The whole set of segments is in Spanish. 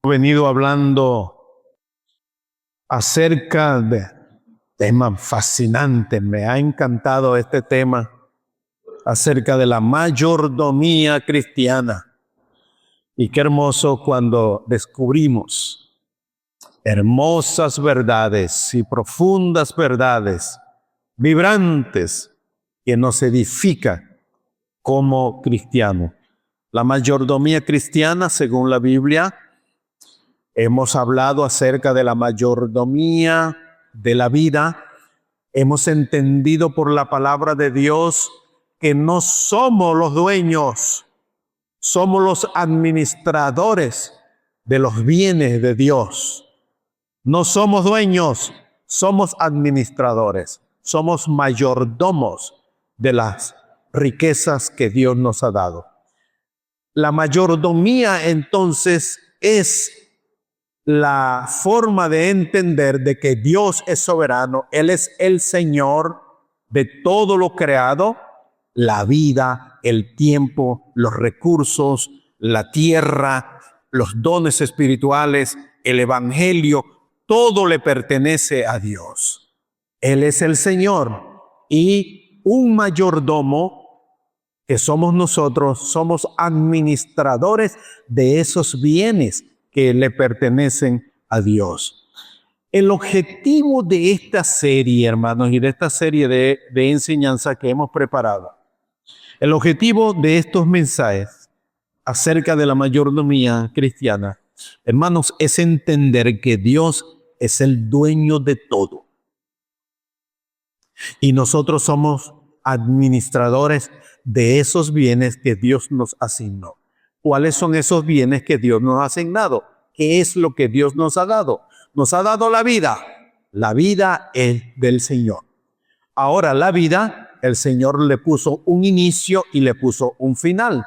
venido hablando acerca de temas fascinantes. Me ha encantado este tema acerca de la mayordomía cristiana. Y qué hermoso cuando descubrimos hermosas verdades y profundas verdades, vibrantes, que nos edifican como cristianos. La mayordomía cristiana, según la Biblia, hemos hablado acerca de la mayordomía de la vida. Hemos entendido por la palabra de Dios que no somos los dueños, somos los administradores de los bienes de Dios. No somos dueños, somos administradores, somos mayordomos de las riquezas que Dios nos ha dado. La mayordomía entonces es la forma de entender de que Dios es soberano. Él es el Señor de todo lo creado, la vida, el tiempo, los recursos, la tierra, los dones espirituales, el evangelio, todo le pertenece a Dios. Él es el Señor y un mayordomo que somos nosotros, somos administradores de esos bienes que le pertenecen a Dios. El objetivo de esta serie, hermanos, y de esta serie de enseñanza que hemos preparado, el objetivo de estos mensajes acerca de la mayordomía cristiana, hermanos, es entender que Dios es el dueño de todo. Y nosotros somos administradores de esos bienes que Dios nos asignó. ¿Cuáles son esos bienes que Dios nos ha asignado? ¿Qué es lo que Dios nos ha dado? Nos ha dado la vida. La vida es del Señor. Ahora la vida, el Señor le puso un inicio y le puso un final.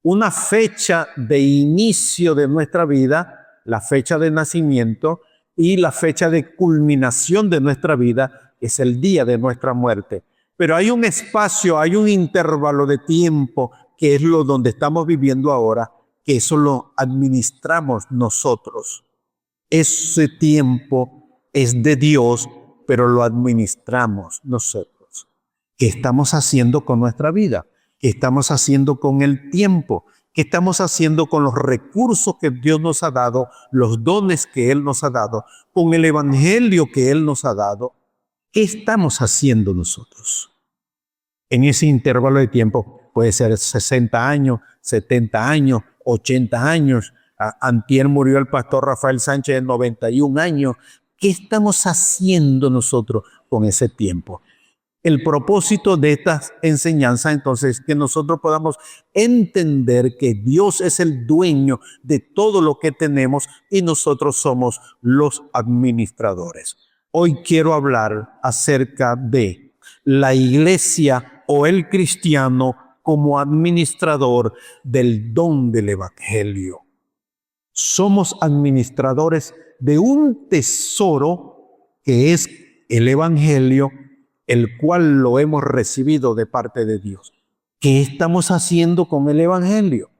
Una fecha de inicio de nuestra vida, la fecha de nacimiento, y la fecha de culminación de nuestra vida es el día de nuestra muerte. Pero hay un espacio, hay un intervalo de tiempo que es lo donde estamos viviendo ahora, que eso lo administramos nosotros. Ese tiempo es de Dios, pero lo administramos nosotros. ¿Qué estamos haciendo con nuestra vida? ¿Qué estamos haciendo con el tiempo? ¿Qué estamos haciendo con los recursos que Dios nos ha dado, los dones que Él nos ha dado, con el evangelio que Él nos ha dado? ¿Qué estamos haciendo nosotros? En ese intervalo de tiempo puede ser 60 años, 70 años, 80 años. Antier murió el pastor Rafael Sánchez de 91 años. ¿Qué estamos haciendo nosotros con ese tiempo? El propósito de estas enseñanzas, entonces, es que nosotros podamos entender que Dios es el dueño de todo lo que tenemos y nosotros somos los administradores. Hoy quiero hablar acerca de la iglesia o el cristiano como administrador del don del evangelio. Somos administradores de un tesoro que es el evangelio, el cual lo hemos recibido de parte de Dios. ¿Qué estamos haciendo con el evangelio?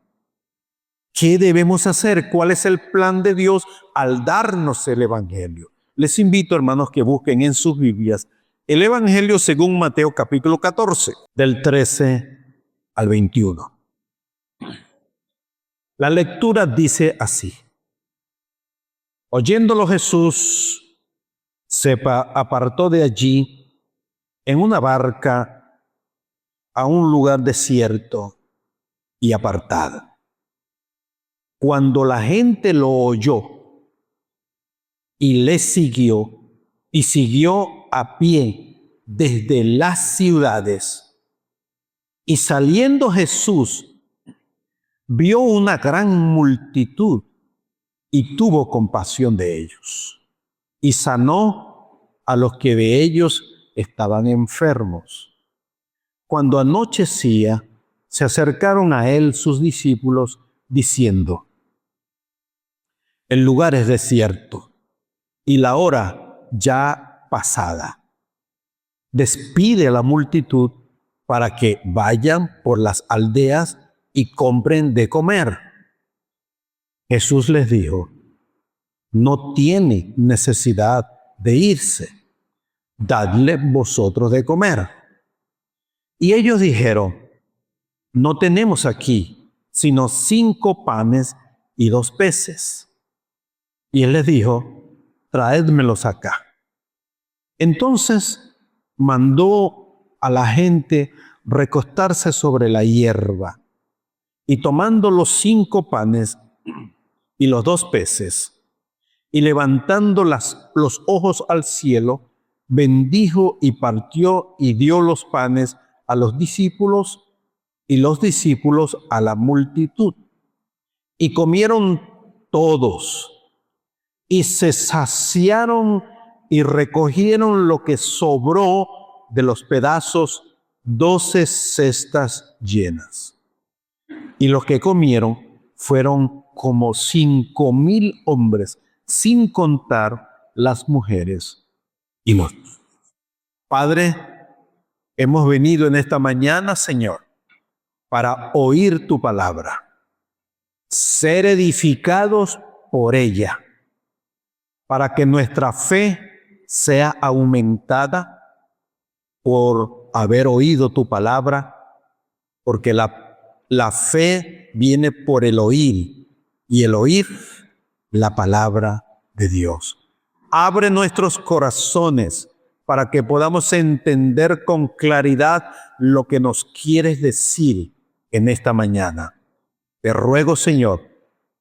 ¿Qué debemos hacer? ¿Cuál es el plan de Dios al darnos el evangelio? Les invito, hermanos, que busquen en sus Biblias el evangelio según Mateo capítulo 14, del 13 al 21. La lectura dice así: oyéndolo Jesús, se apartó de allí en una barca a un lugar desierto y apartado. Cuando la gente lo oyó y le siguió, y siguió a pie desde las ciudades, y saliendo Jesús, vio una gran multitud y tuvo compasión de ellos, y sanó a los que de ellos estaban enfermos. Cuando anochecía, se acercaron a él sus discípulos, diciendo: el lugar es desierto, y la hora ya pasada. Despide a la multitud para que vayan por las aldeas y compren de comer. Jesús les dijo: no tiene necesidad de irse. Dadle vosotros de comer. Y ellos dijeron, no tenemos aquí sino 5 panes y 2 peces. Y él les dijo, traédmelos acá. Entonces mandó a la gente recostarse sobre la hierba, y tomando los 5 panes y los 2 peces, y levantando los ojos al cielo, bendijo y partió y dio los panes a los discípulos y los discípulos a la multitud. Y comieron todos y se saciaron y recogieron lo que sobró de los pedazos, 12 cestas llenas. Y los que comieron fueron como 5,000 hombres, sin contar las mujeres y los niños. Padre, hemos venido en esta mañana, Señor, para oír tu palabra, ser edificados por ella, para que nuestra fe sea aumentada por haber oído tu palabra, porque la fe viene por el oír, y el oír la palabra de Dios. Abre nuestros corazones para que podamos entender con claridad lo que nos quieres decir en esta mañana. Te ruego, Señor,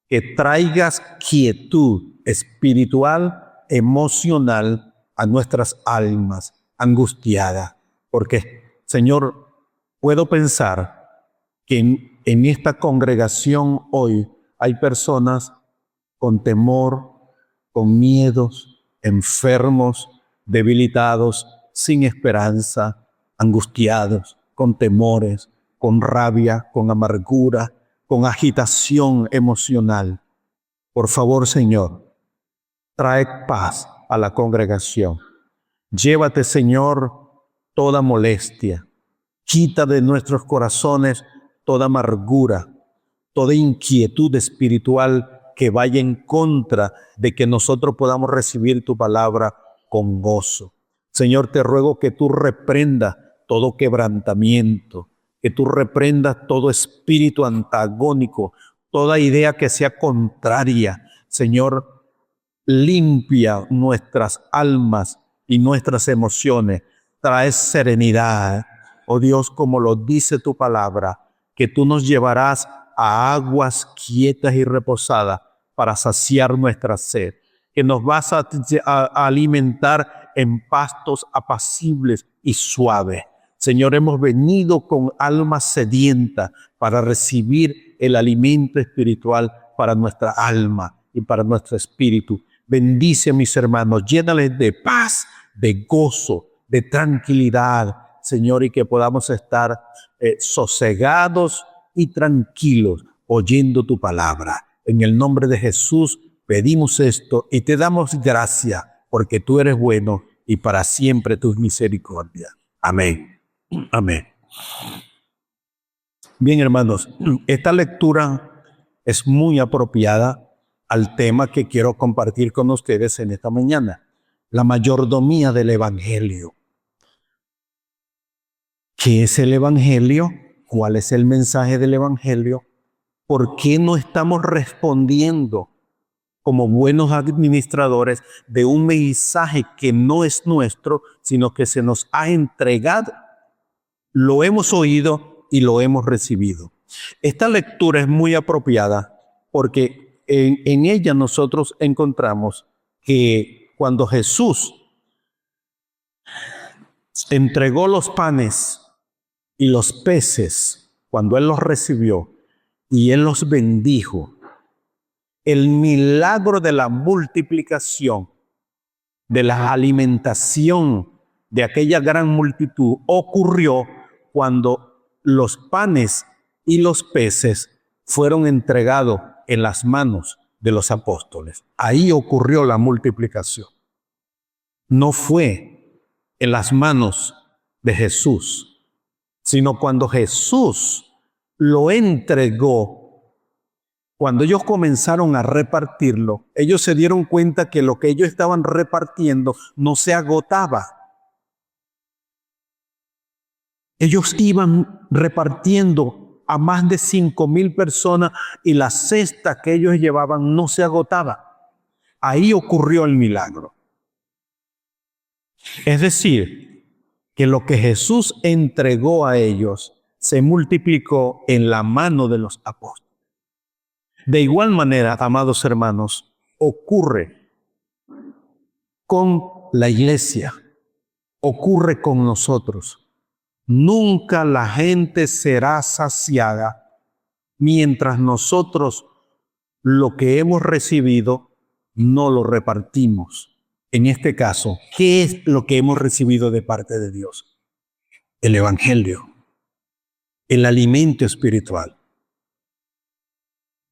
que traigas quietud espiritual, emocional a nuestras almas angustiadas. Porque, Señor, puedo pensar que en esta congregación hoy hay personas con temor, con miedos, enfermos, debilitados, sin esperanza, angustiados, con temores, con rabia, con amargura, con agitación emocional. Por favor, Señor, trae paz a la congregación. Llévate, Señor, toda molestia. Quita de nuestros corazones toda amargura, toda inquietud espiritual que vaya en contra de que nosotros podamos recibir tu palabra con gozo. Señor, te ruego que tú reprendas todo quebrantamiento, que tú reprendas todo espíritu antagónico, toda idea que sea contraria. Señor, limpia nuestras almas y nuestras emociones. Trae serenidad, oh Dios, como lo dice tu palabra, que tú nos llevarás a aguas quietas y reposadas para saciar nuestra sed, que nos vas a alimentar en pastos apacibles y suaves. Señor, hemos venido con alma sedienta para recibir el alimento espiritual para nuestra alma y para nuestro espíritu. Bendice a mis hermanos, llénales de paz, de gozo, de tranquilidad, Señor, y que podamos estar sosegados y tranquilos oyendo tu palabra. En el nombre de Jesús pedimos esto y te damos gracias porque tú eres bueno y para siempre tus misericordias. Amén. Amén. Bien, hermanos, esta lectura es muy apropiada al tema que quiero compartir con ustedes en esta mañana, la mayordomía del Evangelio. ¿Qué es el Evangelio? ¿Cuál es el mensaje del Evangelio? ¿Por qué no estamos respondiendo como buenos administradores de un mensaje que no es nuestro, sino que se nos ha entregado? Lo hemos oído y lo hemos recibido. Esta lectura es muy apropiada porque en ella nosotros encontramos que cuando Jesús entregó los panes y los peces, cuando Él los recibió y Él los bendijo, el milagro de la multiplicación, de la alimentación de aquella gran multitud ocurrió cuando los panes y los peces fueron entregados en las manos de los apóstoles. Ahí ocurrió la multiplicación. No fue en las manos de Jesús, sino cuando Jesús lo entregó, Cuando ellos comenzaron a repartirlo, ellos se dieron cuenta que lo que ellos estaban repartiendo no se agotaba. Ellos iban repartiendo a más de 5,000 personas y la cesta que ellos llevaban no se agotaba. Ahí ocurrió el milagro. Es decir, que lo que Jesús entregó a ellos se multiplicó en la mano de los apóstoles. De igual manera, amados hermanos, ocurre con la iglesia, ocurre con nosotros. Nunca la gente será saciada mientras nosotros lo que hemos recibido no lo repartimos. En este caso, ¿qué es lo que hemos recibido de parte de Dios? El Evangelio, el alimento espiritual.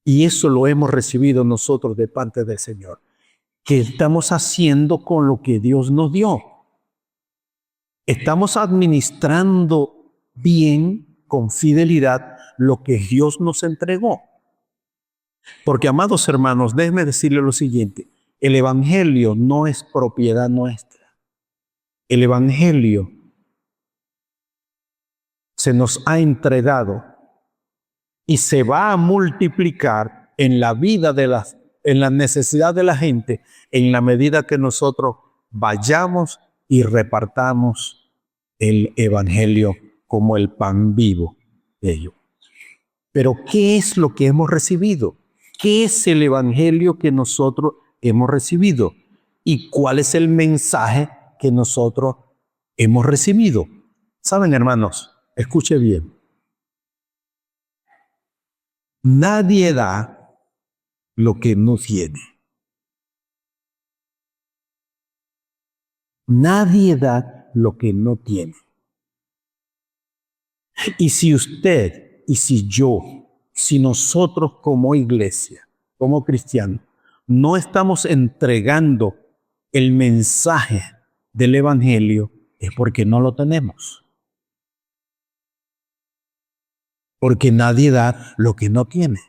Y eso lo hemos recibido nosotros de parte del Señor. ¿Qué estamos haciendo con lo que Dios nos dio? ¿Estamos administrando bien, con fidelidad, lo que Dios nos entregó? Porque, amados hermanos, déjenme decirles lo siguiente. El Evangelio no es propiedad nuestra. El Evangelio se nos ha entregado y se va a multiplicar en la vida en la necesidad de la gente, en la medida que nosotros vayamos y repartamos el Evangelio como el pan vivo de ellos. Pero, ¿qué es lo que hemos recibido? ¿Qué es el Evangelio que nosotros hemos recibido? ¿Y cuál es el mensaje que nosotros hemos recibido? Saben, hermanos, escuche bien. Nadie da lo que no tiene. Nadie da lo que no tiene. Y si usted, y si yo, si nosotros como iglesia, como cristianos, no estamos entregando el mensaje del Evangelio, es porque no lo tenemos. Porque nadie da lo que no tiene.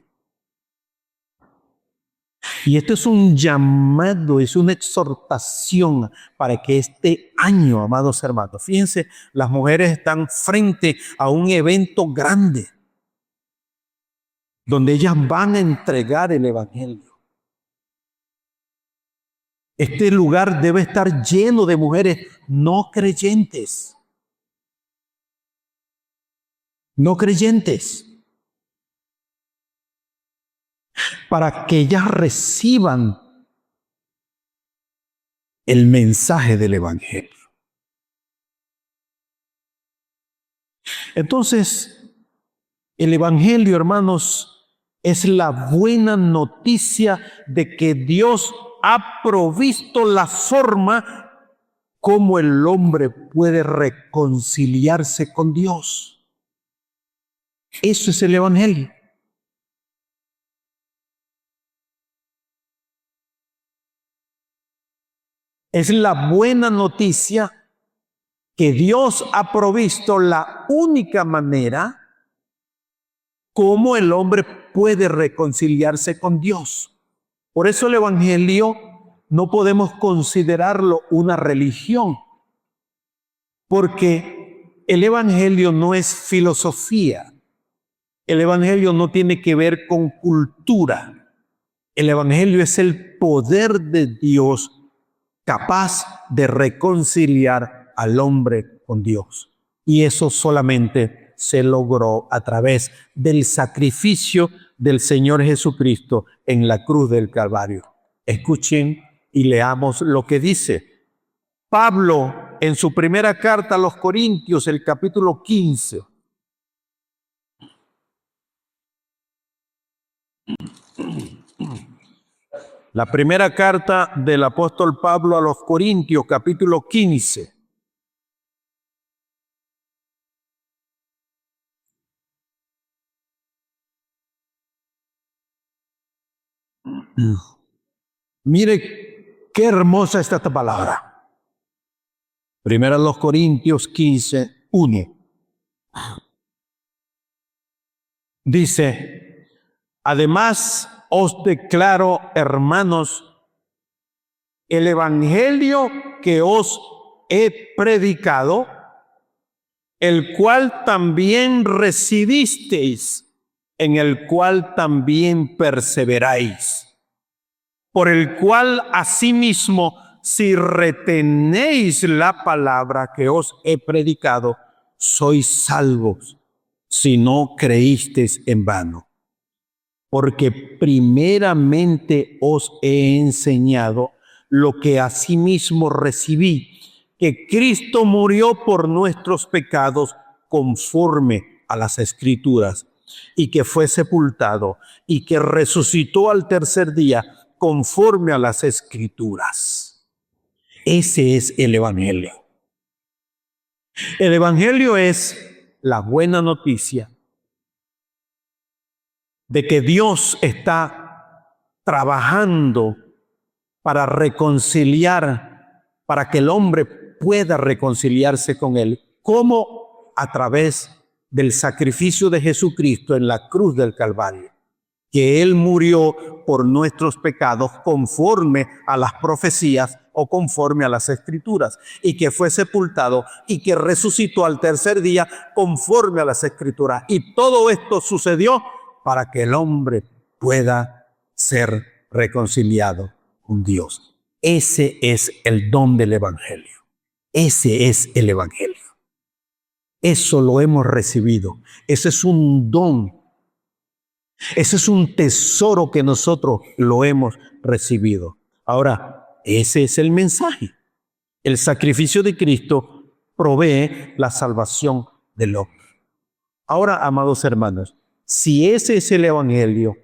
Y esto es un llamado, es una exhortación para que este año, amados hermanos, fíjense, las mujeres están frente a un evento grande, donde ellas van a entregar el Evangelio. Este lugar debe estar lleno de mujeres no creyentes. No creyentes. Para que ellas reciban el mensaje del Evangelio. Entonces, el Evangelio, hermanos, es la buena noticia de que Dios ha provisto la forma como el hombre puede reconciliarse con Dios. Eso es el Evangelio. Es la buena noticia que Dios ha provisto la única manera como el hombre puede reconciliarse con Dios. Por eso el Evangelio no podemos considerarlo una religión, porque el Evangelio no es filosofía. El Evangelio no tiene que ver con cultura. El Evangelio es el poder de Dios capaz de reconciliar al hombre con Dios. Y eso solamente se logró a través del sacrificio del Señor Jesucristo en la cruz del Calvario. Escuchen y leamos lo que dice Pablo en su primera carta a los Corintios, el capítulo 15. La primera carta del apóstol Pablo a los Corintios, capítulo 15. Mire qué hermosa está esta palabra. Primera a los Corintios 15, 1. Dice, Además, os declaro, hermanos, el evangelio que os he predicado, el cual también recibisteis, en el cual también perseveráis, por el cual asimismo, si retenéis la palabra que os he predicado, sois salvos, si no creísteis en vano. Porque primeramente os he enseñado lo que asimismo recibí, que Cristo murió por nuestros pecados conforme a las Escrituras, y que fue sepultado, y que resucitó al tercer día conforme a las Escrituras. Ese es el Evangelio. El Evangelio es la buena noticia de que Dios está trabajando para reconciliar, para que el hombre pueda reconciliarse con Él, como a través del sacrificio de Jesucristo en la cruz del Calvario, que Él murió por nuestros pecados conforme a las profecías o conforme a las Escrituras, y que fue sepultado y que resucitó al tercer día conforme a las Escrituras. Y todo esto sucedió para que el hombre pueda ser reconciliado con Dios. Ese es el don del Evangelio. Ese es el Evangelio. Eso lo hemos recibido. Ese es un don. Ese es un tesoro que nosotros lo hemos recibido. Ahora, ese es el mensaje. El sacrificio de Cristo provee la salvación del hombre. Ahora, amados hermanos, si ese es el Evangelio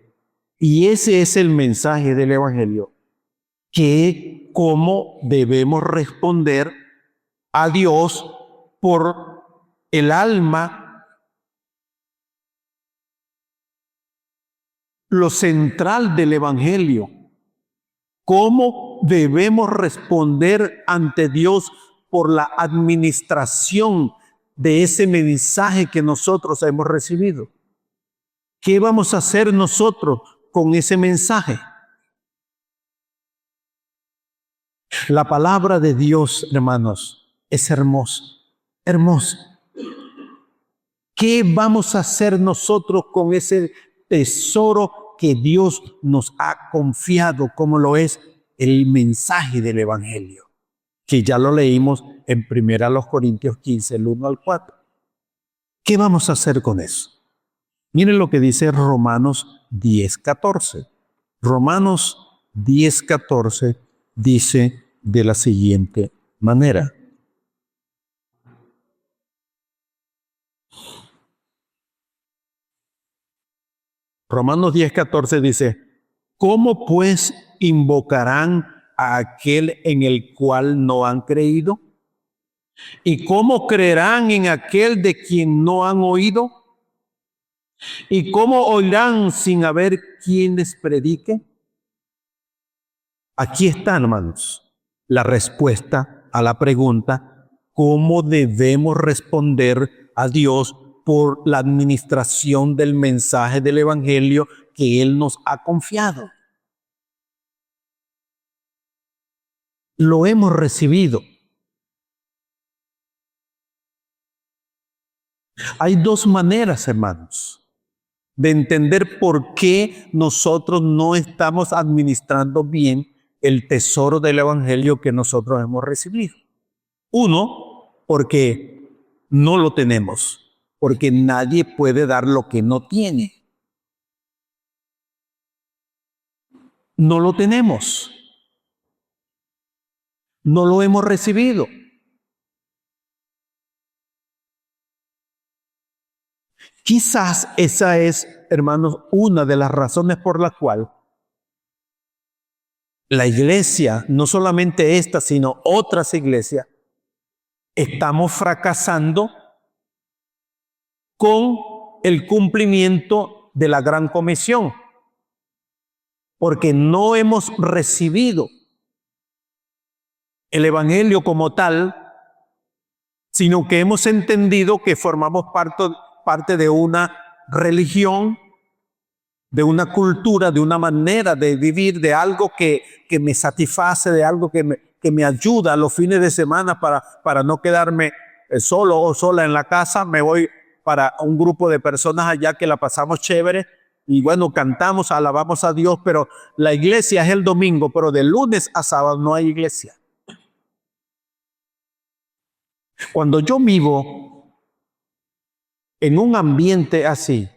y ese es el mensaje del Evangelio, ¿cómo debemos responder a Dios por el alma, lo central del Evangelio? ¿Cómo debemos responder ante Dios por la administración de ese mensaje que nosotros hemos recibido? ¿Qué vamos a hacer nosotros con ese mensaje? La palabra de Dios, hermanos, es hermosa, hermosa. ¿Qué vamos a hacer nosotros con ese tesoro que Dios nos ha confiado, como lo es el mensaje del Evangelio? Que ya lo leímos en 1 Corintios 15, el 1 al 4. ¿Qué vamos a hacer con eso? Miren lo que dice Romanos 10:14. Romanos 10:14 dice de la siguiente manera. Romanos 10:14 dice, ¿cómo pues invocarán a aquel en el cual no han creído? ¿Y cómo creerán en aquel de quien no han oído? ¿Y cómo oirán sin haber quien les predique? Aquí está, hermanos, la respuesta a la pregunta, ¿cómo debemos responder a Dios por la administración del mensaje del Evangelio que Él nos ha confiado? Lo hemos recibido. Hay dos maneras, hermanos, de entender por qué nosotros no estamos administrando bien el tesoro del Evangelio que nosotros hemos recibido. Uno, porque no lo tenemos, porque nadie puede dar lo que no tiene. No lo tenemos. No lo hemos recibido. Quizás esa es, hermanos, una de las razones por la cual la iglesia, no solamente esta, sino otras iglesias, estamos fracasando con el cumplimiento de la Gran Comisión, porque no hemos recibido el Evangelio como tal, sino que hemos entendido que formamos parte de una religión de una cultura, de una manera de vivir, de algo que me satisface, de algo que me ayuda los fines de semana para no quedarme solo o sola en la casa. Me voy para un grupo de personas allá que la pasamos chévere y bueno, cantamos, alabamos a Dios, pero la iglesia es el domingo, pero de lunes a sábado no hay iglesia. Cuando yo vivo en un ambiente así,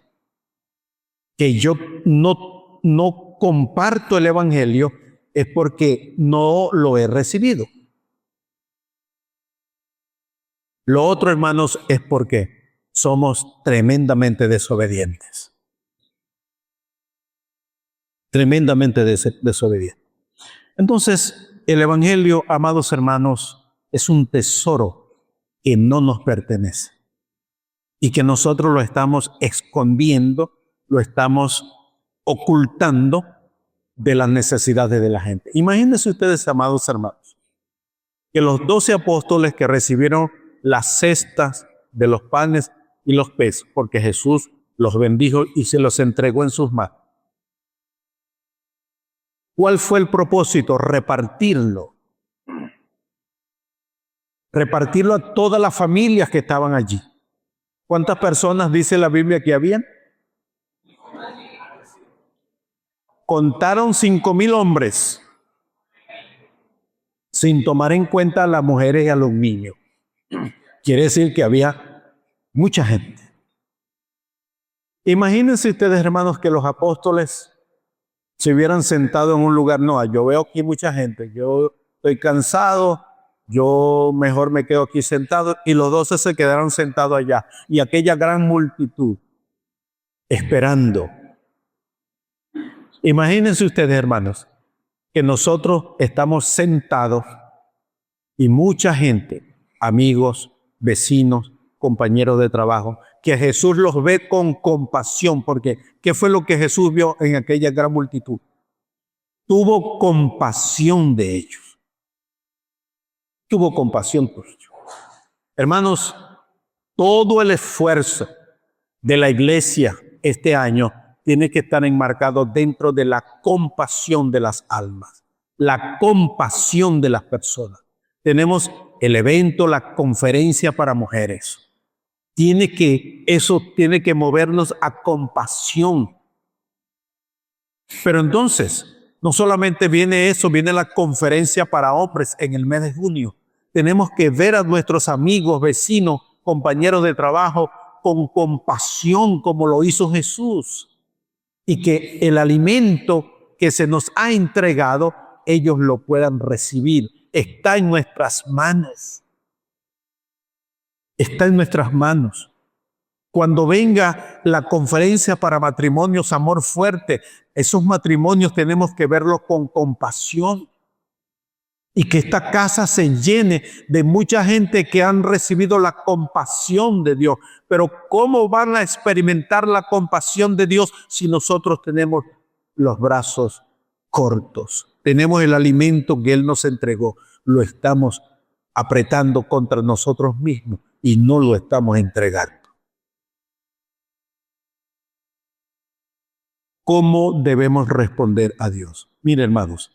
que yo no comparto el evangelio, es porque no lo he recibido. Lo otro, hermanos, es porque somos tremendamente desobedientes. Tremendamente desobedientes. Entonces, el evangelio, amados hermanos, es un tesoro que no nos pertenece y que nosotros lo estamos escondiendo, lo estamos ocultando de las necesidades de la gente. Imagínense ustedes, amados hermanos, que los 12 apóstoles que recibieron las cestas de los panes y los peces, porque Jesús los bendijo y se los entregó en sus manos. ¿Cuál fue el propósito? Repartirlo. Repartirlo a todas las familias que estaban allí. ¿Cuántas personas dice la Biblia que habían? Contaron 5,000 hombres, sin tomar en cuenta a las mujeres y a los niños. Quiere decir que había mucha gente. Imagínense ustedes, hermanos, que los apóstoles se hubieran sentado en un lugar. No, yo veo aquí mucha gente, yo estoy cansado, yo mejor me quedo aquí sentado. Y los 12 se quedaron sentados allá. Y aquella gran multitud esperando. Imagínense ustedes, hermanos, que nosotros estamos sentados y mucha gente, amigos, vecinos, compañeros de trabajo, que Jesús los ve con compasión, porque ¿qué fue lo que Jesús vio en aquella gran multitud? Tuvo compasión de ellos. Tuvo compasión por ellos. Hermanos, todo el esfuerzo de la iglesia este año tiene que estar enmarcado dentro de la compasión de las almas, la compasión de las personas. Tenemos el evento, la conferencia para mujeres. Eso tiene que movernos a compasión. Pero entonces, no solamente viene eso, viene la conferencia para hombres en el mes de junio. Tenemos que ver a nuestros amigos, vecinos, compañeros de trabajo con compasión como lo hizo Jesús. Y que el alimento que se nos ha entregado, ellos lo puedan recibir. Está en nuestras manos. Está en nuestras manos. Cuando venga la conferencia para matrimonios, amor fuerte, esos matrimonios tenemos que verlos con compasión. Y que esta casa se llene de mucha gente que han recibido la compasión de Dios. Pero ¿cómo van a experimentar la compasión de Dios si nosotros tenemos los brazos cortos? Tenemos el alimento que Él nos entregó, lo estamos apretando contra nosotros mismos y no lo estamos entregando. ¿Cómo debemos responder a Dios? Miren, hermanos,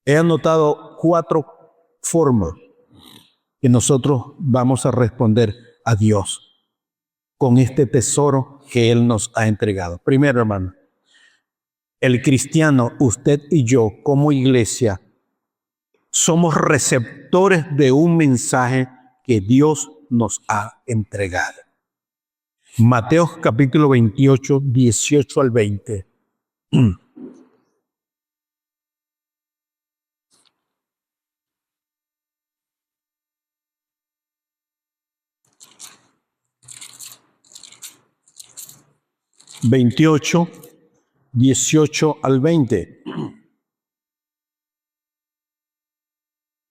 he anotado 4 formas que nosotros vamos a responder a Dios con este tesoro que Él nos ha entregado. Primero, hermano, el cristiano, usted y yo como iglesia, somos receptores de un mensaje que Dios nos ha entregado. Mateo capítulo 28, 18 al 20. (28, 18 al 20).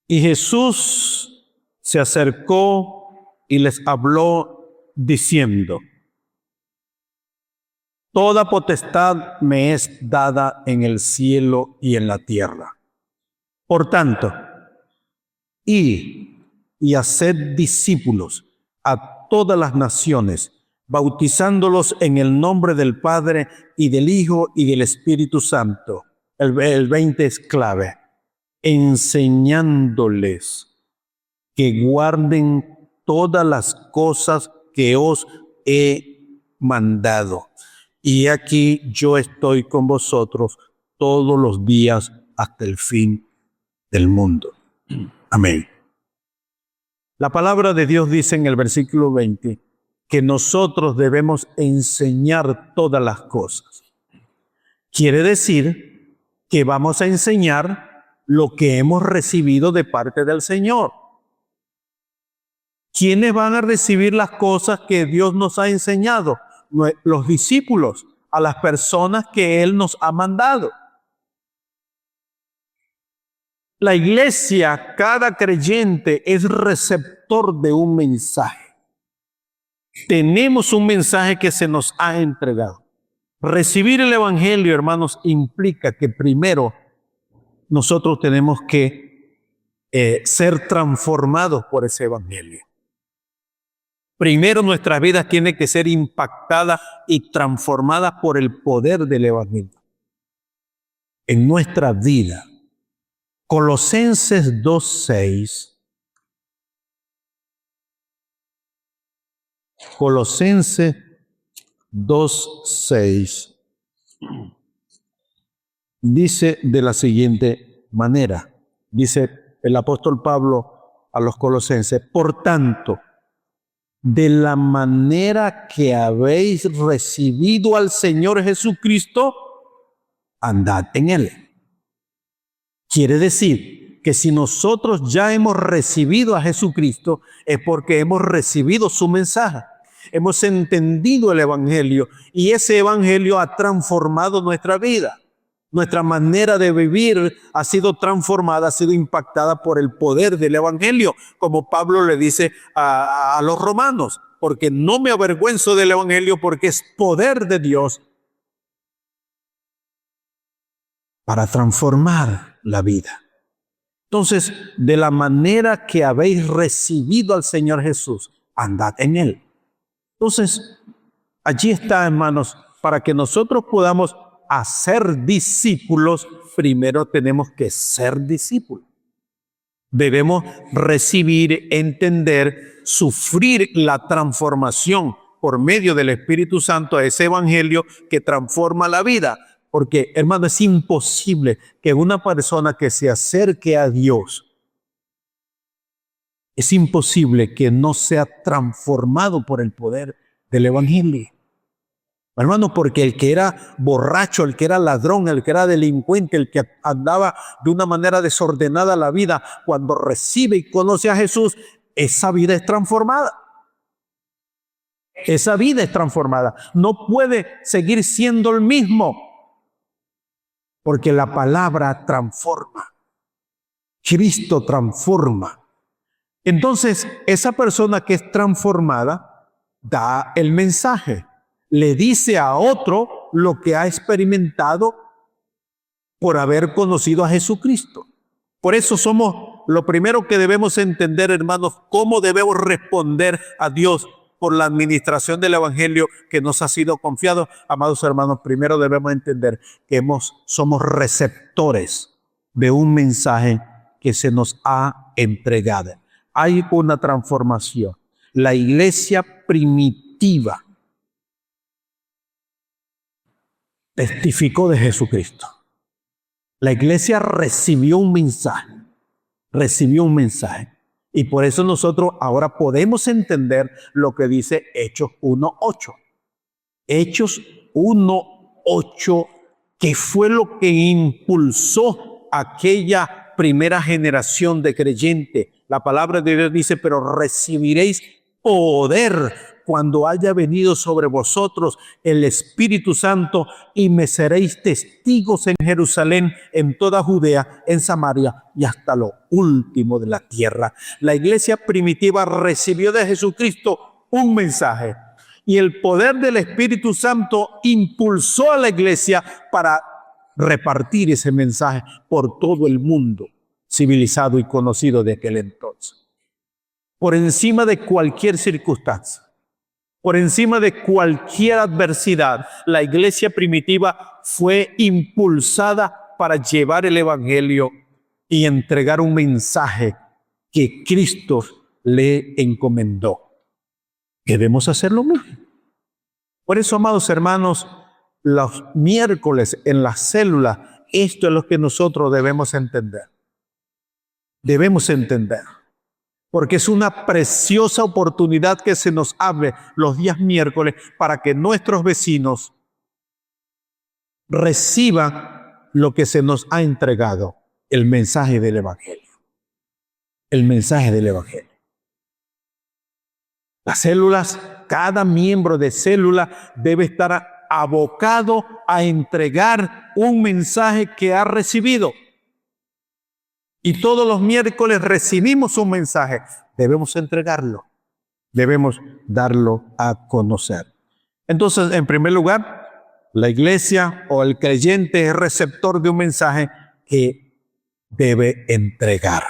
Y Jesús se acercó y les habló diciendo: toda potestad me es dada en el cielo y en la tierra. Por tanto, id y haced discípulos a todas las naciones, bautizándolos en el nombre del Padre y del Hijo y del Espíritu Santo. El 20 es clave. Enseñándoles que guarden todas las cosas que os he mandado. Y aquí yo estoy con vosotros todos los días hasta el fin del mundo. Amén. La palabra de Dios dice en el versículo 20 que nosotros debemos enseñar todas las cosas. Quiere decir que vamos a enseñar lo que hemos recibido de parte del Señor. ¿Quiénes van a recibir las cosas que Dios nos ha enseñado? Los discípulos, a las personas que Él nos ha mandado. La iglesia, cada creyente es receptor de un mensaje. Tenemos un mensaje que se nos ha entregado. Recibir el evangelio, hermanos, implica que primero nosotros tenemos que ser transformados por ese evangelio. Primero nuestras vidas tienen que ser impactadas y transformadas por el poder del evangelio. En nuestra vida. Colosenses 2:6. Colosenses 2:6 dice de la siguiente manera. Dice el apóstol Pablo a los colosenses: por tanto, de la manera que habéis recibido al Señor Jesucristo, andad en Él. Quiere decir que si nosotros ya hemos recibido a Jesucristo, es porque hemos recibido su mensaje. Hemos entendido el evangelio y ese evangelio ha transformado nuestra vida. Nuestra manera de vivir ha sido transformada, ha sido impactada por el poder del evangelio, como Pablo le dice a los romanos, porque no me avergüenzo del evangelio porque es poder de Dios para transformar la vida. Entonces, de la manera que habéis recibido al Señor Jesús, andad en Él. Entonces, allí está, hermanos, para que nosotros podamos hacer discípulos, primero tenemos que ser discípulos. Debemos recibir, entender, sufrir la transformación por medio del Espíritu Santo, ese evangelio que transforma la vida. Porque, hermano, es imposible que una persona que se acerque a Dios, es imposible que no sea transformado por el poder del evangelio. Hermano, porque el que era borracho, el que era ladrón, el que era delincuente, el que andaba de una manera desordenada la vida, cuando recibe y conoce a Jesús, esa vida es transformada. Esa vida es transformada. No puede seguir siendo el mismo. Porque la palabra transforma. Cristo transforma. Entonces, esa persona que es transformada da el mensaje. Le dice a otro lo que ha experimentado por haber conocido a Jesucristo. Por eso somos lo primero que debemos entender, hermanos, cómo debemos responder a Dios por la administración del evangelio que nos ha sido confiado. Amados hermanos, primero debemos entender que somos receptores de un mensaje que se nos ha entregado. Hay una transformación. La iglesia primitiva testificó de Jesucristo. La iglesia recibió un mensaje. Y por eso nosotros ahora podemos entender lo que dice Hechos 1:8. Hechos 1:8, que fue lo que impulsó aquella primera generación de creyentes. La palabra de Dios dice: pero recibiréis poder cuando haya venido sobre vosotros el Espíritu Santo, y me seréis testigos en Jerusalén, en toda Judea, en Samaria y hasta lo último de la tierra. La iglesia primitiva recibió de Jesucristo un mensaje, y el poder del Espíritu Santo impulsó a la iglesia para repartir ese mensaje por todo el mundo civilizado y conocido de aquel entonces. Por encima de cualquier circunstancia, Por encima de cualquier adversidad, la iglesia primitiva fue impulsada para llevar el evangelio y entregar un mensaje que Cristo le encomendó. Queremos hacer lo mismo. Por eso, amados hermanos, los miércoles en la célula, esto es lo que nosotros debemos entender. Debemos entender. Porque es una preciosa oportunidad que se nos abre los días miércoles para que nuestros vecinos reciban lo que se nos ha entregado, el mensaje del Evangelio. El mensaje del Evangelio. Las células, cada miembro de célula debe estar abocado a entregar un mensaje que ha recibido. Y todos los miércoles recibimos un mensaje. Debemos entregarlo. Debemos darlo a conocer. Entonces, en primer lugar, la iglesia o el creyente es receptor de un mensaje que debe entregar.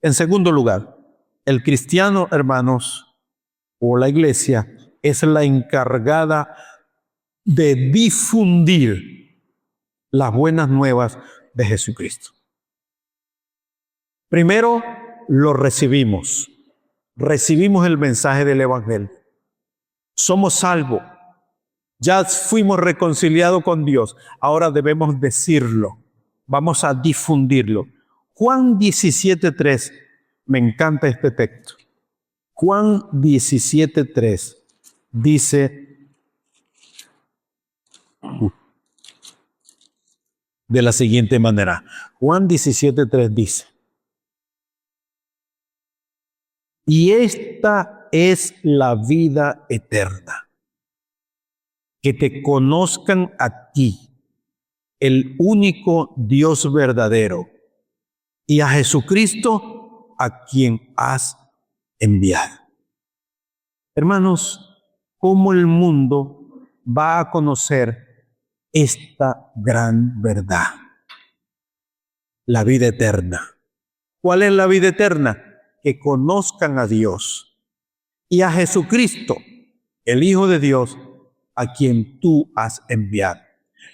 En segundo lugar, el cristiano, hermanos, o la iglesia es la encargada de difundir las buenas nuevas de Jesucristo. Primero, lo recibimos. Recibimos el mensaje del Evangelio. Somos salvos. Ya fuimos reconciliados con Dios. Ahora debemos decirlo. Vamos a difundirlo. Juan 17:3. Me encanta este texto. Juan 17:3 dice de la siguiente manera. Juan 17:3 dice: y esta es la vida eterna, que te conozcan a ti, el único Dios verdadero, y a Jesucristo, a quien has enviado. Hermanos, ¿cómo el mundo va a conocer esta gran verdad? La vida eterna. ¿Cuál es la vida eterna? Que conozcan a Dios y a Jesucristo, el Hijo de Dios, a quien tú has enviado.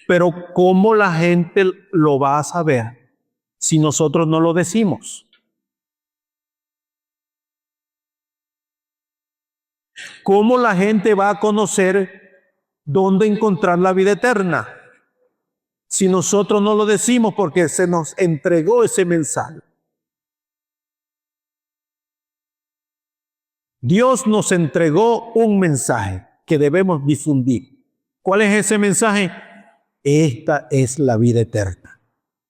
Pero ¿cómo la gente lo va a saber si nosotros no lo decimos? ¿Cómo la gente va a conocer dónde encontrar la vida eterna si nosotros no lo decimos, porque se nos entregó ese mensaje? Dios nos entregó un mensaje que debemos difundir. ¿Cuál es ese mensaje? Esta es la vida eterna,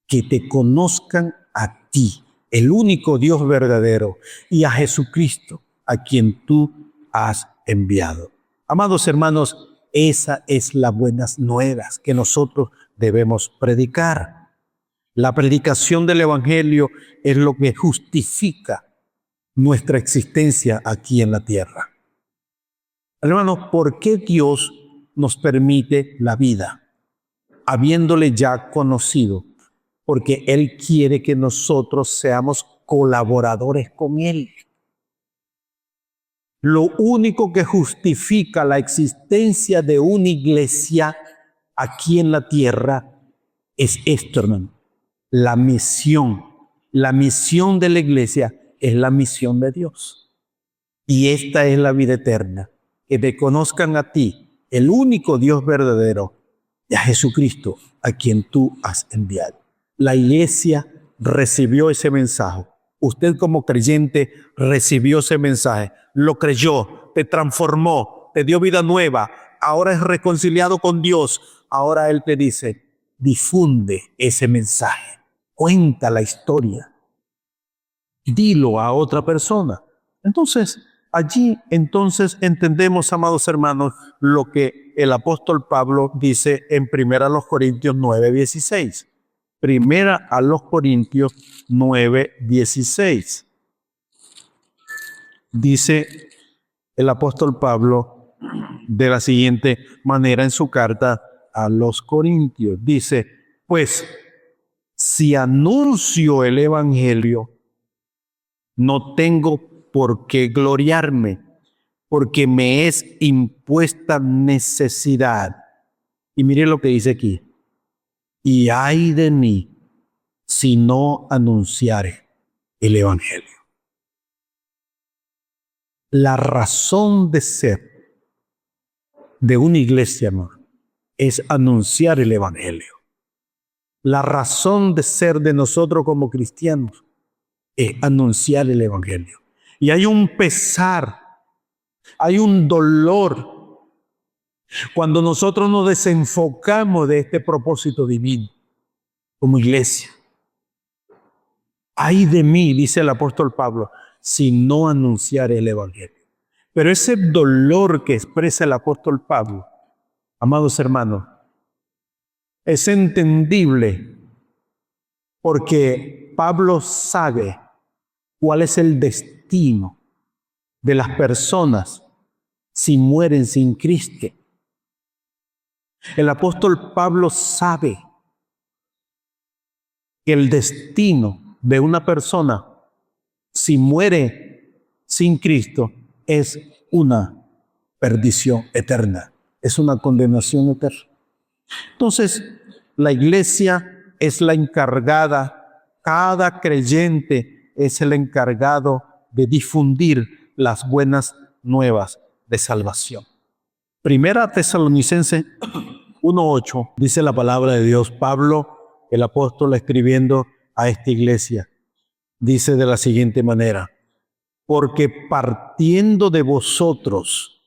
que te conozcan a ti, el único Dios verdadero, y a Jesucristo, a quien tú has enviado. Amados hermanos, esa es la buenas nuevas que nosotros debemos predicar. La predicación del Evangelio es lo que justifica nuestra existencia aquí en la tierra. Hermanos, ¿por qué Dios nos permite la vida? Habiéndole ya conocido, porque Él quiere que nosotros seamos colaboradores con Él. Lo único que justifica la existencia de una iglesia aquí en la tierra es esto, hermano. La misión. La misión de la iglesia es la misión de Dios. Y esta es la vida eterna. Que te conozcan a ti, el único Dios verdadero, y a Jesucristo, a quien tú has enviado. La iglesia recibió ese mensaje. Usted como creyente recibió ese mensaje, lo creyó, te transformó, te dio vida nueva, ahora es reconciliado con Dios. Ahora Él te dice, difunde ese mensaje, cuenta la historia, dilo a otra persona. Entonces, allí entendemos, amados hermanos, lo que el apóstol Pablo dice en 1 Corintios 9:16. 1 Corintios 9:16. Dice el apóstol Pablo de la siguiente manera en su carta a los Corintios. Dice, pues, si anuncio el evangelio, no tengo por qué gloriarme, porque me es impuesta necesidad. Y mire lo que dice aquí. Y ay de mí si no anunciare el Evangelio. La razón de ser de una iglesia, hermano, es anunciar el Evangelio. La razón de ser de nosotros como cristianos es anunciar el Evangelio. Y hay un pesar, hay un dolor cuando nosotros nos desenfocamos de este propósito divino como iglesia. Ay de mí, dice el apóstol Pablo, si no anunciar el Evangelio. Pero ese dolor que expresa el apóstol Pablo, amados hermanos, es entendible porque Pablo sabe cuál es el destino de las personas si mueren sin Cristo. El apóstol Pablo sabe que el destino de una persona si muere sin Cristo es una perdición eterna, es una condenación eterna. Entonces, la iglesia es la encargada, cada creyente es el encargado de difundir las buenas nuevas de salvación. Primera Tesalonicenses 1:8 dice la palabra de Dios. Pablo, el apóstol, escribiendo a esta iglesia, dice de la siguiente manera: porque partiendo de vosotros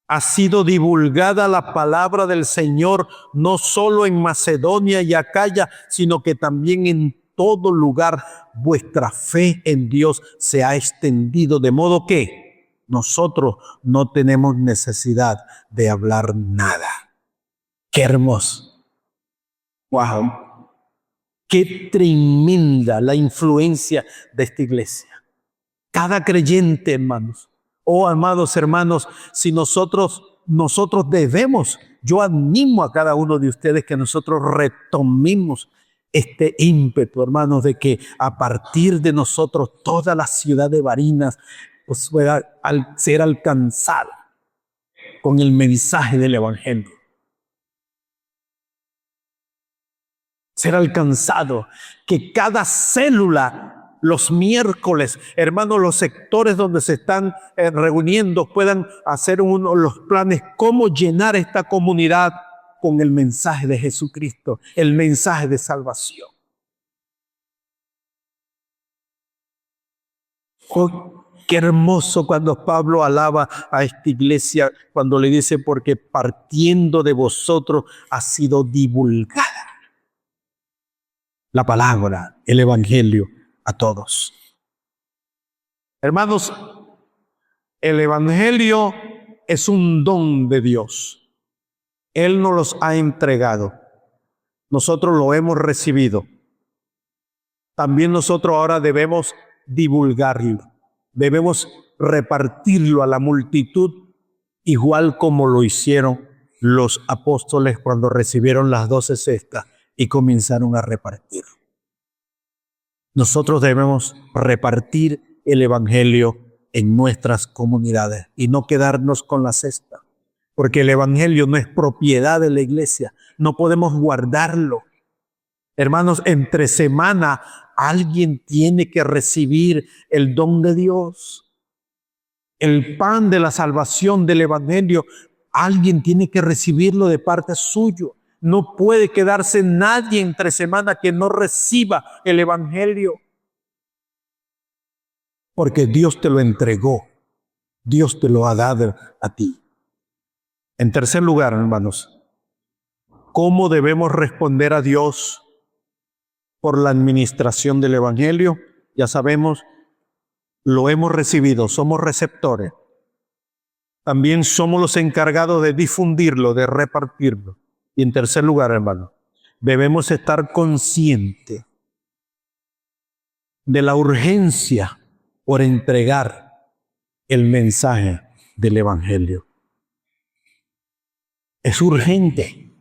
ha sido divulgada la palabra del Señor, no solo en Macedonia y Acaya, sino que también en todo lugar vuestra fe en Dios se ha extendido, de modo que nosotros no tenemos necesidad de hablar nada. ¡Qué hermoso! ¡Wow! ¡Qué tremenda la influencia de esta iglesia! Cada creyente, hermanos, amados hermanos, si nosotros debemos, yo animo a cada uno de ustedes que nosotros retomemos este ímpetu, hermanos, de que a partir de nosotros toda la ciudad de Barinas pues, pueda ser alcanzada con el mensaje del Evangelio. Ser alcanzado, que cada célula los miércoles, hermanos, los sectores donde se están reuniendo puedan hacer los planes, cómo llenar esta comunidad con el mensaje de Jesucristo, el mensaje de salvación. Oh, qué hermoso cuando Pablo alaba a esta iglesia, cuando le dice, porque partiendo de vosotros ha sido divulgada la palabra, el Evangelio a todos. Hermanos, el Evangelio es un don de Dios. Él nos los ha entregado. Nosotros lo hemos recibido. También nosotros ahora debemos divulgarlo. Debemos repartirlo a la multitud, igual como lo hicieron los apóstoles cuando recibieron las 12 cestas y comenzaron a repartir. Nosotros debemos repartir el Evangelio en nuestras comunidades y no quedarnos con la cesta, porque el Evangelio no es propiedad de la iglesia, no podemos guardarlo. Hermanos, entre semana alguien tiene que recibir el don de Dios, el pan de la salvación del Evangelio. Alguien tiene que recibirlo de parte suyo. No puede quedarse nadie entre semana que no reciba el Evangelio. Porque Dios te lo entregó. Dios te lo ha dado a ti. En tercer lugar, hermanos, ¿cómo debemos responder a Dios por la administración del Evangelio? Ya sabemos, lo hemos recibido, somos receptores. También somos los encargados de difundirlo, de repartirlo. Y en tercer lugar, hermano, debemos estar conscientes de la urgencia por entregar el mensaje del Evangelio. Es urgente.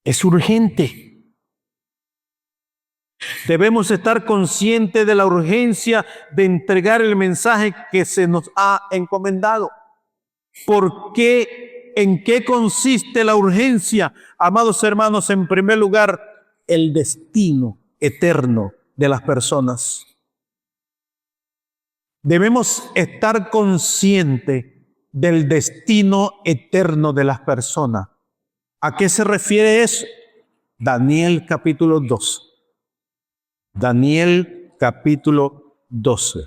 Es urgente. Debemos estar conscientes de la urgencia de entregar el mensaje que se nos ha encomendado. ¿Por qué? ¿En qué consiste la urgencia? Amados hermanos, en primer lugar, el destino eterno de las personas. Debemos estar conscientes del destino eterno de las personas. ¿A qué se refiere eso? Daniel capítulo 12. Daniel capítulo 12.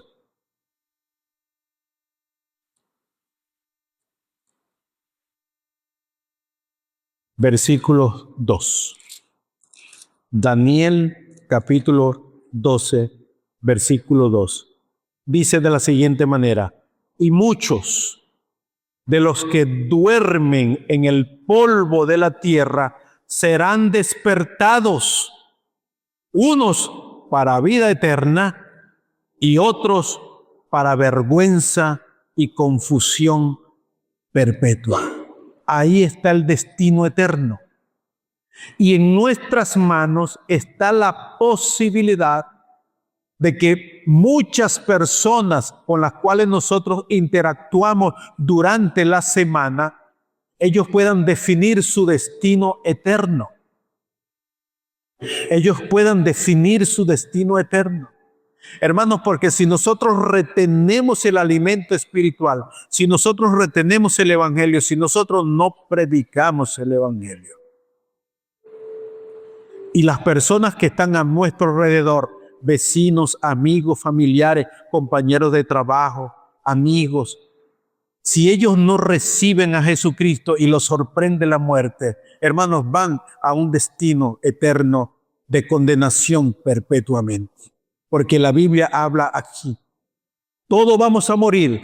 Versículo 2. Daniel capítulo 12, versículo 2. Dice de la siguiente manera: y muchos de los que duermen en el polvo de la tierra serán despertados, unos para vida eterna y otros para vergüenza y confusión perpetua. Ahí está el destino eterno. Y en nuestras manos está la posibilidad de que muchas personas con las cuales nosotros interactuamos durante la semana, ellos puedan definir su destino eterno. Ellos puedan definir su destino eterno. Hermanos, porque si nosotros retenemos el alimento espiritual, si nosotros retenemos el evangelio, si nosotros no predicamos el evangelio, y las personas que están a nuestro alrededor, vecinos, amigos, familiares, compañeros de trabajo, amigos, si ellos no reciben a Jesucristo y los sorprende la muerte, hermanos, van a un destino eterno de condenación perpetuamente. Porque la Biblia habla aquí. Todos vamos a morir,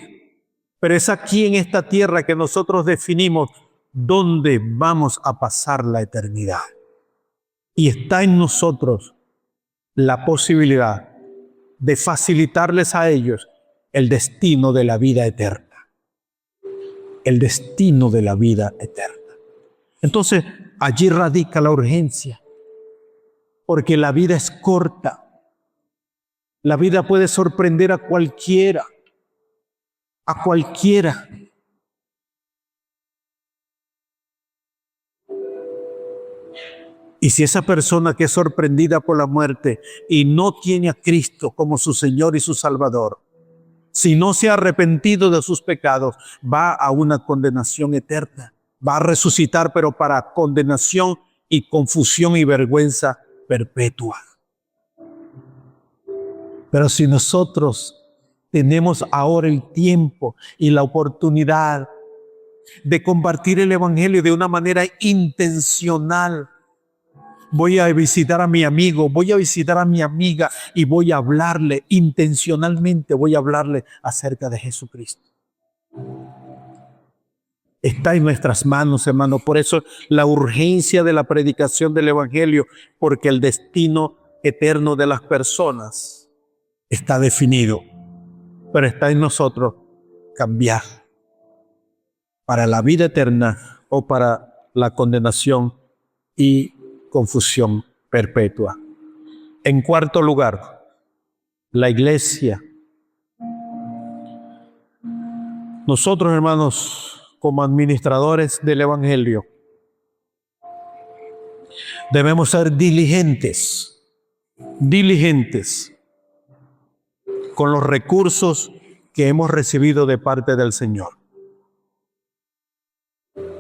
pero es aquí en esta tierra que nosotros definimos dónde vamos a pasar la eternidad. Y está en nosotros la posibilidad de facilitarles a ellos el destino de la vida eterna. El destino de la vida eterna. Entonces, allí radica la urgencia, porque la vida es corta. La vida puede sorprender a cualquiera, a cualquiera. Y si esa persona que es sorprendida por la muerte y no tiene a Cristo como su Señor y su Salvador, si no se ha arrepentido de sus pecados, va a una condenación eterna. Va a resucitar, pero para condenación y confusión y vergüenza perpetua. Pero si nosotros tenemos ahora el tiempo y la oportunidad de compartir el evangelio de una manera intencional, voy a visitar a mi amigo, voy a visitar a mi amiga y voy a hablarle intencionalmente, voy a hablarle acerca de Jesucristo. Está en nuestras manos, hermano. Por eso la urgencia de la predicación del evangelio, porque el destino eterno de las personas está definido, pero está en nosotros cambiar para la vida eterna o para la condenación y confusión perpetua. En cuarto lugar, la iglesia. Nosotros, hermanos, como administradores del evangelio, debemos ser diligentes con los recursos que hemos recibido de parte del Señor.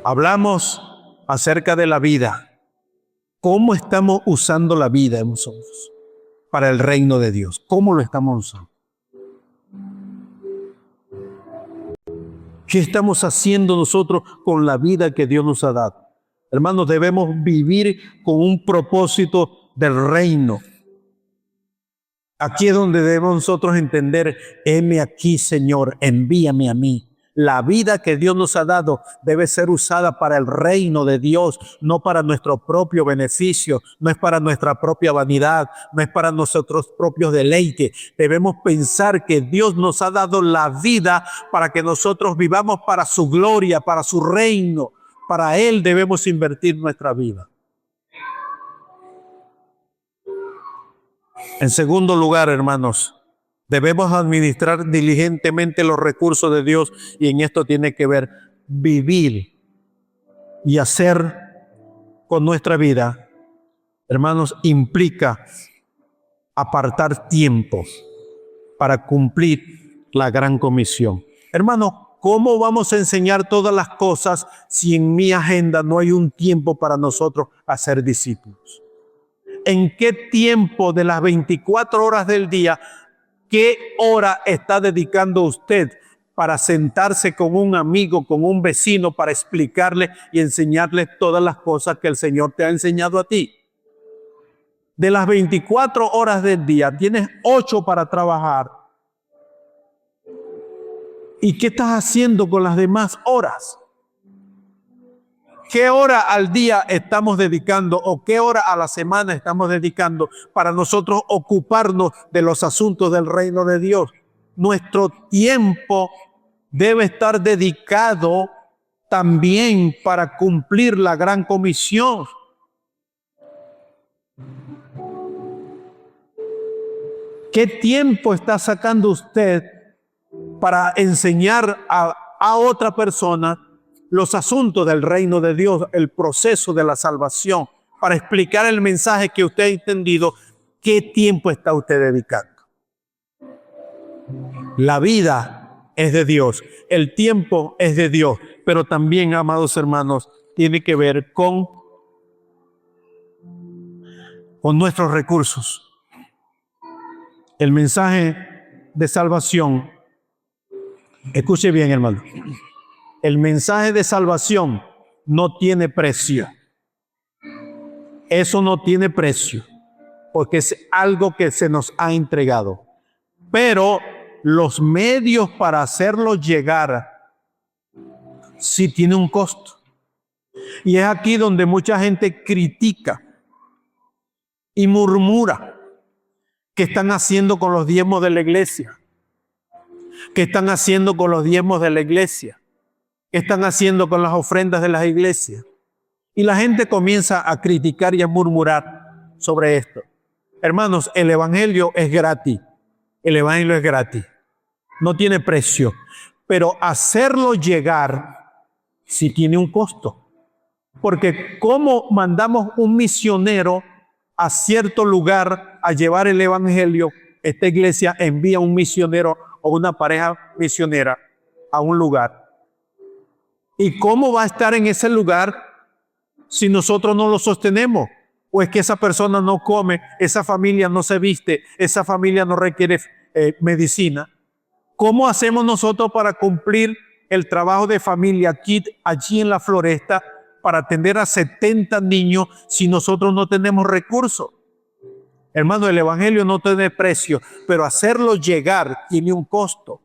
Hablamos acerca de la vida. ¿Cómo estamos usando la vida nosotros para el reino de Dios? ¿Cómo lo estamos usando? ¿Qué estamos haciendo nosotros con la vida que Dios nos ha dado? Hermanos, debemos vivir con un propósito del reino. Aquí es donde debemos nosotros entender: heme aquí, Señor, envíame a mí. La vida que Dios nos ha dado debe ser usada para el reino de Dios, no para nuestro propio beneficio, no es para nuestra propia vanidad, no es para nosotros propios deleites. Debemos pensar que Dios nos ha dado la vida para que nosotros vivamos para su gloria, para su reino. Para Él debemos invertir nuestra vida. En segundo lugar, hermanos, debemos administrar diligentemente los recursos de Dios, y en esto tiene que ver vivir y hacer con nuestra vida. Hermanos, implica apartar tiempo para cumplir la gran comisión. Hermanos, ¿cómo vamos a enseñar todas las cosas si en mi agenda no hay un tiempo para nosotros hacer discípulos? ¿En qué tiempo de las 24 horas del día, qué hora está dedicando usted para sentarse con un amigo, con un vecino, para explicarle y enseñarle todas las cosas que el Señor te ha enseñado a ti? De las 24 horas del día, tienes 8 para trabajar. ¿Y qué estás haciendo con las demás horas? ¿Qué hora al día estamos dedicando o qué hora a la semana estamos dedicando para nosotros ocuparnos de los asuntos del reino de Dios? Nuestro tiempo debe estar dedicado también para cumplir la gran comisión. ¿Qué tiempo está sacando usted para enseñar a otra persona los asuntos del reino de Dios, el proceso de la salvación, para explicar el mensaje que usted ha entendido? ¿Qué tiempo está usted dedicando? La vida es de Dios, el tiempo es de Dios, pero también, amados hermanos, tiene que ver con nuestros recursos. El mensaje de salvación, escuche bien, hermano, el mensaje de salvación no tiene precio. Eso no tiene precio, porque es algo que se nos ha entregado. Pero los medios para hacerlo llegar sí tiene un costo. Y es aquí donde mucha gente critica y murmura. ¿Qué están haciendo con los diezmos de la iglesia? ¿Qué están haciendo con los diezmos de la iglesia? ¿Qué están haciendo con las ofrendas de las iglesias? Y la gente comienza a criticar y a murmurar sobre esto. Hermanos, el evangelio es gratis. El evangelio es gratis. No tiene precio. Pero hacerlo llegar sí tiene un costo. Porque ¿cómo mandamos un misionero a cierto lugar a llevar el evangelio? Esta iglesia envía un misionero o una pareja misionera a un lugar. ¿Y cómo va a estar en ese lugar si nosotros no lo sostenemos? ¿O es que esa persona no come, esa familia no se viste, esa familia no requiere medicina? ¿Cómo hacemos nosotros para cumplir el trabajo de familia KID allí en la Floresta para atender a 70 niños si nosotros no tenemos recursos? Hermano, el evangelio no tiene precio, pero hacerlo llegar tiene un costo.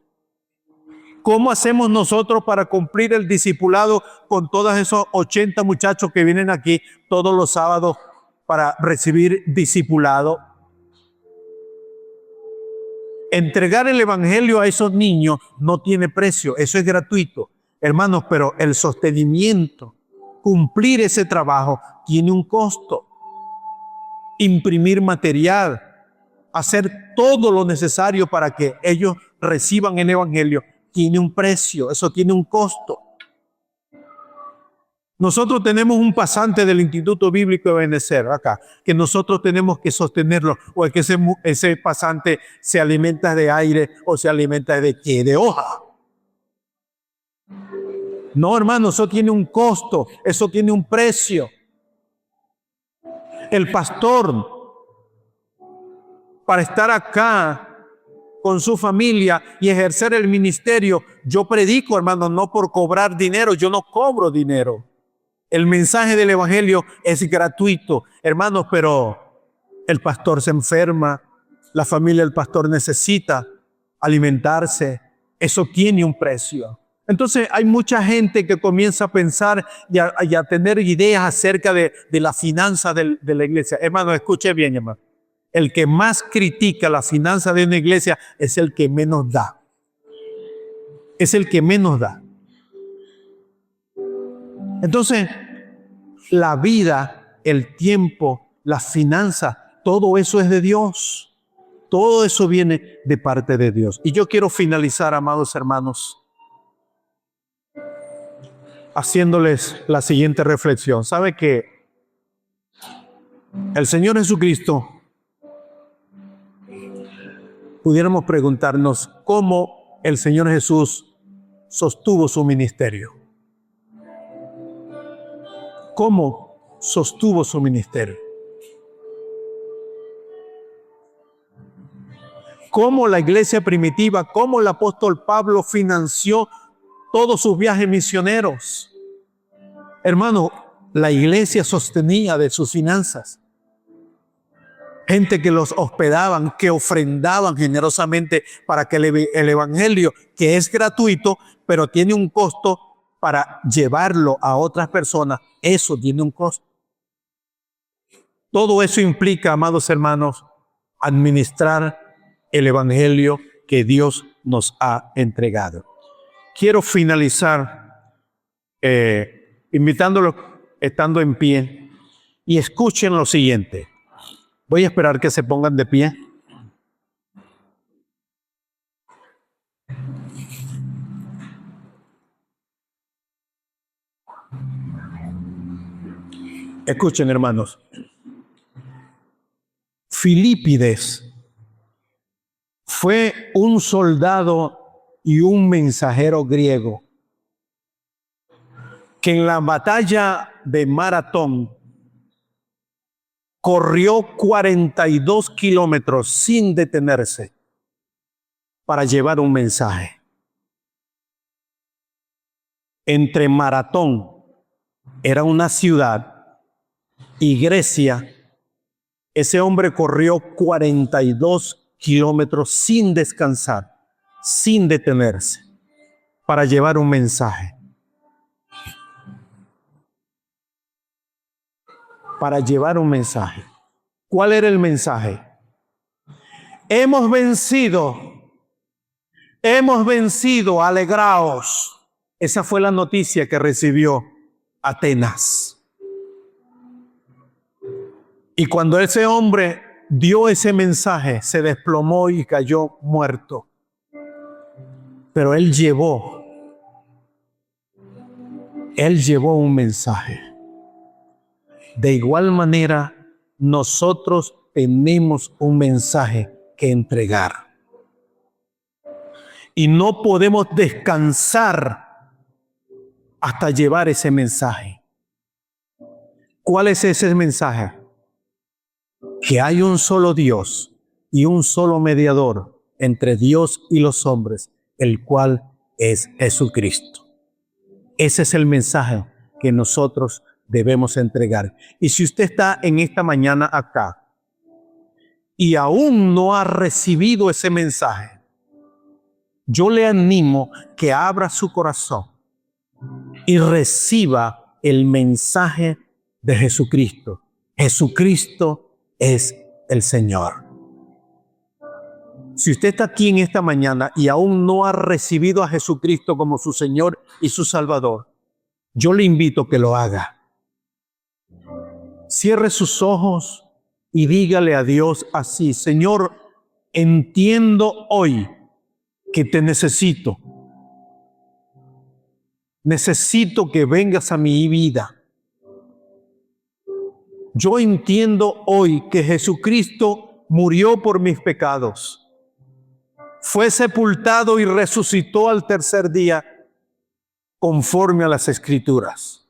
¿Cómo hacemos nosotros para cumplir el discipulado con todos esos 80 muchachos que vienen aquí todos los sábados para recibir discipulado? Entregar el evangelio a esos niños no tiene precio, eso es gratuito. Hermanos, pero el sostenimiento, cumplir ese trabajo, tiene un costo. Imprimir material, hacer todo lo necesario para que ellos reciban el evangelio, tiene un precio, eso tiene un costo. Nosotros tenemos un pasante del Instituto Bíblico de Benecer acá, que nosotros tenemos que sostenerlo, o es que ese pasante se alimenta de aire o se alimenta de qué, de hoja. No, hermano, eso tiene un costo, eso tiene un precio. El pastor, para estar acá con su familia y ejercer el ministerio, yo predico, hermano, no por cobrar dinero, yo no cobro dinero. El mensaje del evangelio es gratuito, hermanos, pero el pastor se enferma, la familia del pastor necesita alimentarse, eso tiene un precio. Entonces hay mucha gente que comienza a pensar y a tener ideas acerca de la finanza de la iglesia. Hermano, escuche bien, hermano. El que más critica la finanza de una iglesia es el que menos da. Es el que menos da. Entonces, la vida, el tiempo, las finanzas todo eso es de Dios. Todo eso viene de parte de Dios. Y yo quiero finalizar, amados hermanos, haciéndoles la siguiente reflexión. ¿Sabe que el Señor Jesucristo, pudiéramos preguntarnos cómo el Señor Jesús sostuvo su ministerio? ¿Cómo sostuvo su ministerio? ¿Cómo la iglesia primitiva, cómo el apóstol Pablo financió todos sus viajes misioneros? Hermano, la iglesia sostenía de sus finanzas. Gente que los hospedaban, que ofrendaban generosamente para que el evangelio, que es gratuito, pero tiene un costo para llevarlo a otras personas, eso tiene un costo. Todo eso implica, amados hermanos, administrar el evangelio que Dios nos ha entregado. Quiero finalizar invitándolos, estando en pie, y escuchen lo siguiente. Voy a esperar que se pongan de pie. Escuchen, hermanos. Filípides fue un soldado y un mensajero griego que en la batalla de Maratón corrió 42 kilómetros sin detenerse para llevar un mensaje. Entre Maratón, era una ciudad, y Grecia, ese hombre corrió 42 kilómetros sin descansar, sin detenerse, para llevar un mensaje. Para llevar un mensaje. ¿Cuál era el mensaje? Hemos vencido, alegraos. Esa fue la noticia que recibió Atenas. Y cuando ese hombre dio ese mensaje, se desplomó y cayó muerto. Pero él llevó un mensaje. De igual manera, nosotros tenemos un mensaje que entregar. Y no podemos descansar hasta llevar ese mensaje. ¿Cuál es ese mensaje? Que hay un solo Dios y un solo mediador entre Dios y los hombres, el cual es Jesucristo. Ese es el mensaje que nosotros debemos entregar. Y si usted está en esta mañana acá y aún no ha recibido ese mensaje, yo le animo que abra su corazón y reciba el mensaje de Jesucristo. Jesucristo es el Señor. Si usted está aquí en esta mañana y aún no ha recibido a Jesucristo como su Señor y su Salvador, yo le invito a que lo haga. Cierre sus ojos y dígale a Dios así: Señor, entiendo hoy que te necesito. Necesito que vengas a mi vida. Yo entiendo hoy que Jesucristo murió por mis pecados. Fue sepultado y resucitó al tercer día conforme a las Escrituras.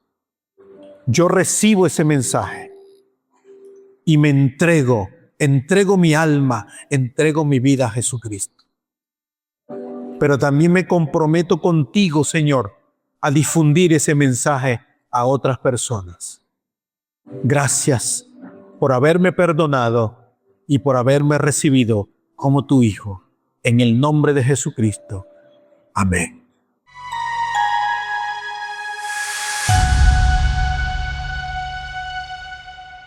Yo recibo ese mensaje y me entrego mi alma, entrego mi vida a Jesucristo. Pero también me comprometo contigo, Señor, a difundir ese mensaje a otras personas. Gracias por haberme perdonado y por haberme recibido como tu Hijo. En el nombre de Jesucristo. Amén.